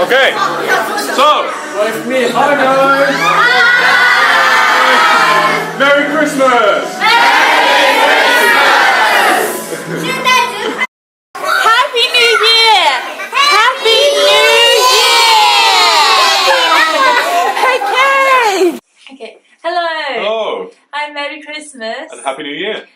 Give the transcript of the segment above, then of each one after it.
Okay, so with me, hi guys! Merry Christmas! Happy New Year! Happy New Year! Okay. Hello. Hello. Hi, Merry Christmas. And Happy New Year.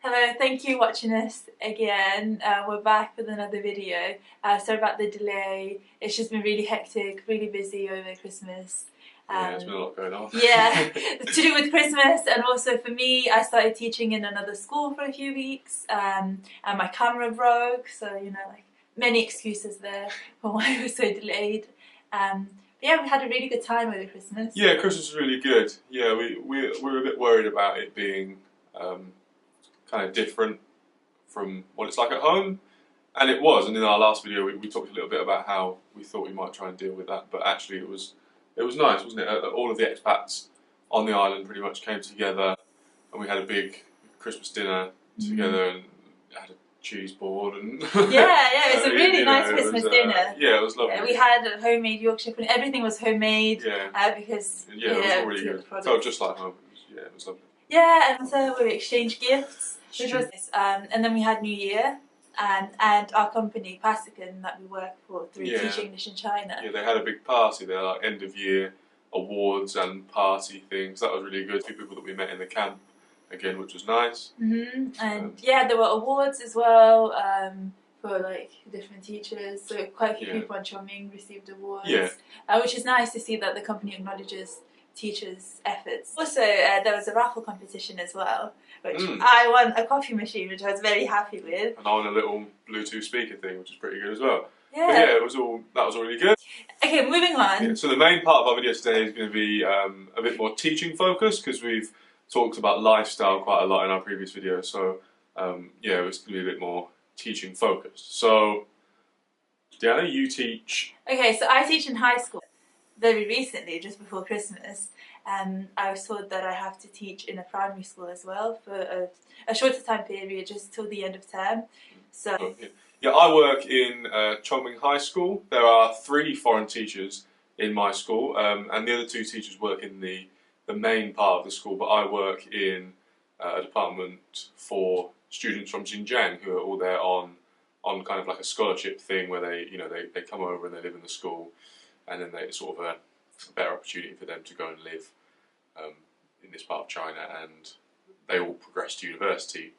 Hello, thank you for watching us again. We're back with another video. Sorry about the delay. It's just been really hectic, really busy over Christmas. Yeah, there's been a lot going on. Yeah, to do with Christmas, and also for me, I started teaching in another school for a few weeks, and my camera broke, so you know, like many excuses there for why it was so delayed. But yeah, we had a really good time over Christmas. Yeah, Christmas was really good. Yeah, we were a bit worried about it being kind of different from what it's like at home, and it was. And in our last video, we talked a little bit about how we thought we might try and deal with that, but actually it was nice, wasn't it? All of the expats on the island pretty much came together, and we had a big Christmas dinner together and had a cheese board and yeah, it was a really nice Christmas dinner. Yeah, it was lovely. We had a homemade Yorkshire pudding. Everything was homemade. Yeah. Because it was all really good. It felt just like home. It was lovely. Yeah, and so we exchanged gifts, which was nice. And then we had New Year, and our company, Pasican, that we work for through Teach English in China. Yeah, they had a big party there, like end of year awards and party things. That was really good. A few people that we met in the camp again, which was nice. And yeah, there were awards as well for like different teachers. So quite a few people in Chongming received awards. Which is nice to see that the company acknowledges teachers' efforts. Also, there was a raffle competition as well, which I won a coffee machine, which I was very happy with. And I won a little Bluetooth speaker thing, which is pretty good as well. Yeah, but yeah, that was all really good. Okay, moving on. Yeah, so the main part of our video today is going to be a bit more teaching focused, because we've talked about lifestyle quite a lot in our previous video. So yeah, it's going to be a bit more teaching focused. So Diana, you teach. Okay, so I teach in high school. Very recently, just before Christmas, I was told that I have to teach in a primary school as well for a shorter time period, just till the end of term. So yeah, I work in Chongming High School. There are 3 foreign teachers in my school, and the other 2 teachers work in the main part of the school, but I work in a department for students from Xinjiang who are all there on kind of like a scholarship thing, where they come over and they live in the school. And then it's sort of a better opportunity for them to go and live in this part of China, and they all progress to university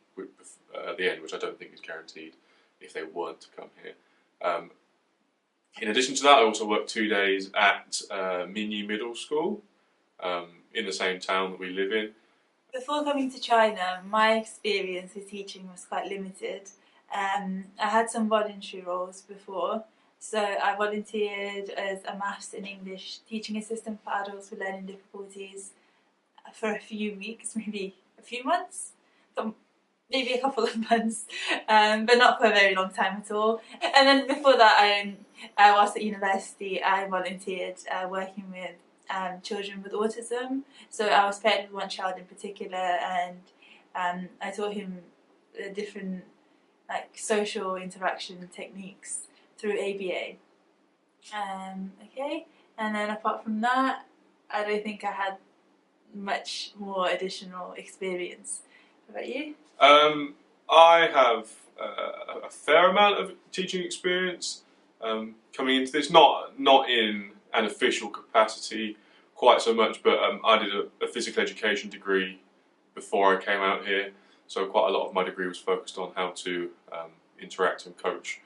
at the end, which I don't think is guaranteed if they weren't to come here. In addition to that, I also work 2 days at Minyi Middle School in the same town that we live in. Before coming to China, my experience with teaching was quite limited. I had some voluntary roles before. So I volunteered as a maths and English teaching assistant for adults with learning difficulties for a few weeks, maybe a few months, maybe a couple of months, but not for a very long time at all. And then before that, whilst at university, I volunteered working with children with autism. So I was paired with one child in particular, and I taught him different social interaction techniques through ABA. Okay, and then apart from that, I don't think I had much more additional experience. What about you? I have a fair amount of teaching experience coming into this, not in an official capacity quite so much, but I did a physical education degree before I came out here, so quite a lot of my degree was focused on how to interact and coach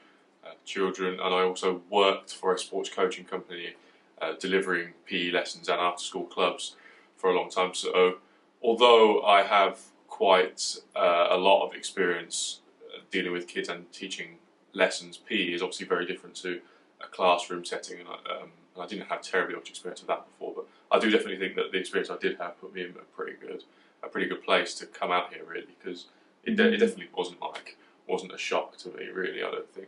children, and I also worked for a sports coaching company delivering PE lessons and after school clubs for a long time. So although I have quite a lot of experience dealing with kids and teaching lessons, PE is obviously very different to a classroom setting, and I didn't have terribly much experience of that before, but I do definitely think that the experience I did have put me in a pretty good place to come out here, really, because it definitely wasn't a shock to me, really, I don't think.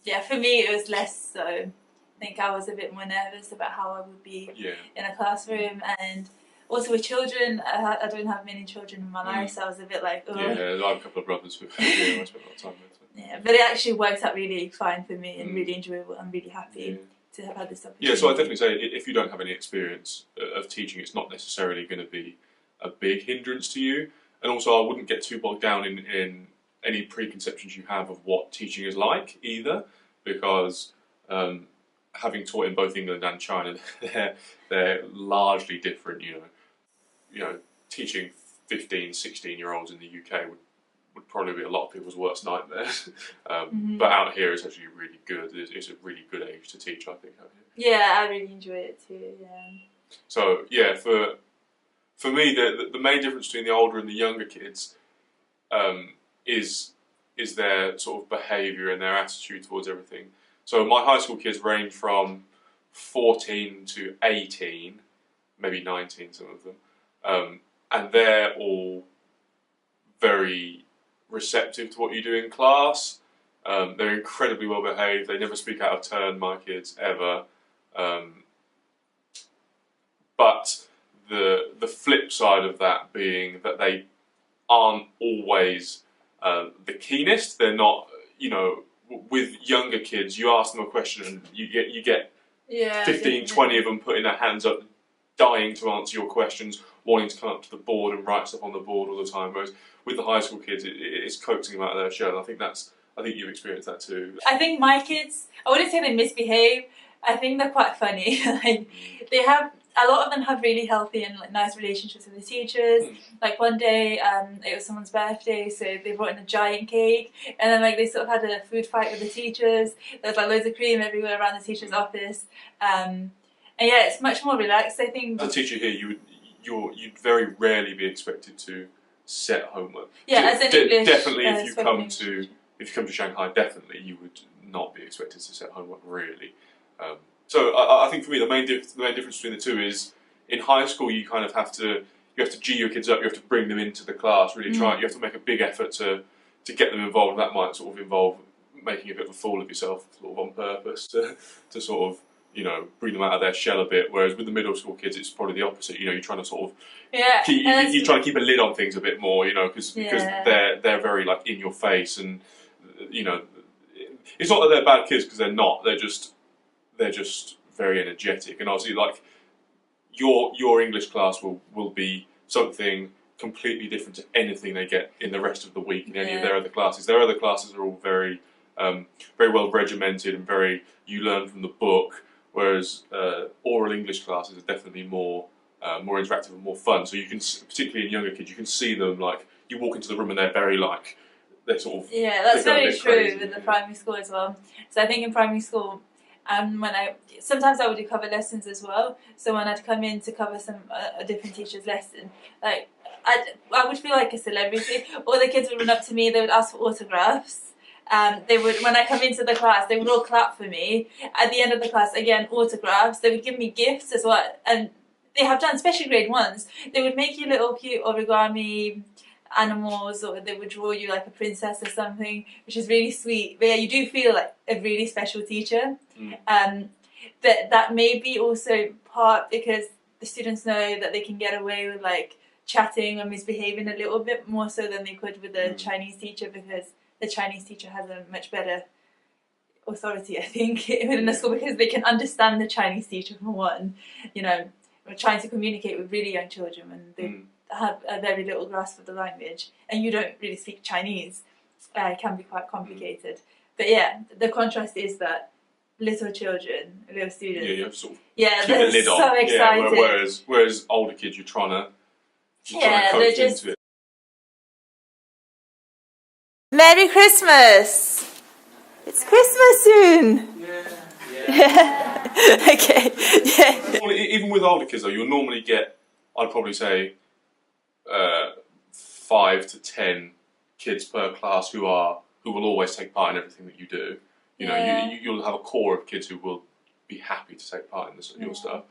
Yeah, for me it was less so. I think I was a bit more nervous about how I would be in a classroom, and also with children, I don't have many children in my life, so I was a bit like, oh. Yeah, I have a couple of brothers who I spent a lot of time with. So. Yeah, but it actually worked out really fine for me and really enjoyable. I'm really happy to have had this opportunity. Yeah, so I definitely say if you don't have any experience of teaching, it's not necessarily going to be a big hindrance to you. And also, I wouldn't get too bogged down in any preconceptions you have of what teaching is like either, because having taught in both England and China, they're largely different. Teaching 15, 16-year-olds in the UK would probably be a lot of people's worst nightmare. But out here, it's actually really good. It's a really good age to teach, I think. Out here. Yeah, I really enjoy it too. Yeah. So yeah, for me, the main difference between the older and the younger kids is their sort of behaviour and their attitude towards everything. So my high school kids range from 14 to 18, maybe 19, some of them, and they're all very receptive to what you do in class. They're incredibly well behaved. They never speak out of turn, my kids, ever. But the flip side of that being that they aren't always the keenest. They're not, with younger kids, you ask them a question and you get 15, 20 of them putting their hands up, dying to answer your questions, wanting to come up to the board and write stuff on the board all the time. Whereas with the high school kids, it's coaxing them out of their shell. And I think you've experienced that too. I think my kids, I wouldn't say they misbehave. I think they're quite funny. They have, a lot of them have really healthy and nice relationships with the teachers. Like one day, it was someone's birthday, so they brought in a giant cake, and then they sort of had a food fight with the teachers. There was loads of cream everywhere around the teacher's office. And yeah, it's much more relaxed, I think. As a teacher here, you'd very rarely be expected to set homework. Yeah, as an English, definitely if you come to Shanghai, definitely you would not be expected to set homework really. So I think for me the main difference between the two is in high school you kind of have to G your kids up, you have to bring them into the class, really try. You have to make a big effort to get them involved. That might sort of involve making a bit of a fool of yourself, sort of on purpose to sort of bring them out of their shell a bit. Whereas with the middle school kids, it's probably the opposite. You're trying to sort of you're trying to keep a lid on things a bit more. Because they're very in your face, and it's not that they're bad kids because they're not. They're just very energetic, and obviously your English class will be something completely different to anything they get in the rest of the week in any of their other classes. Their other classes are all very well regimented and you learn from the book, whereas oral English classes are definitely more interactive and more fun. So you can, particularly in younger kids, you can see them you walk into the room and they're very they're sort of that's very true with the primary school as well. So I think in primary school, sometimes I would do cover lessons as well. So when I'd come in to cover a different teacher's lesson, I would feel like a celebrity. All the kids would run up to me. They would ask for autographs. They would, when I come into the class, they would all clap for me. At the end of the class, again, autographs. They would give me gifts as well, and they have done, especially grade ones. They would make you little cute origami animals, or they would draw you like a princess or something, which is really sweet. But yeah, you do feel like a really special teacher. That may be also part because the students know that they can get away with chatting or misbehaving a little bit more so than they could with the Chinese teacher, because the Chinese teacher has a much better authority, I think, within the school, because they can understand the Chinese teacher for one. We're trying to communicate with really young children and they have a very little grasp of the language, and you don't really speak Chinese. It can be quite complicated. But yeah, the contrast is that little children, little students, you have to sort of they're keep a lid on. So excited. Whereas older kids, you're trying to they're just into it. Merry Christmas! It's Christmas soon! Yeah. Okay, yeah. Even with older kids though, you'll normally get, I'd probably say, 5 to 10 kids per class who will always take part in everything that you do. You'll have a core of kids who will be happy to take part in your stuff.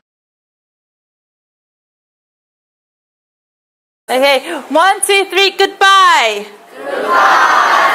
Okay, 1, 2, 3, goodbye! Goodbye!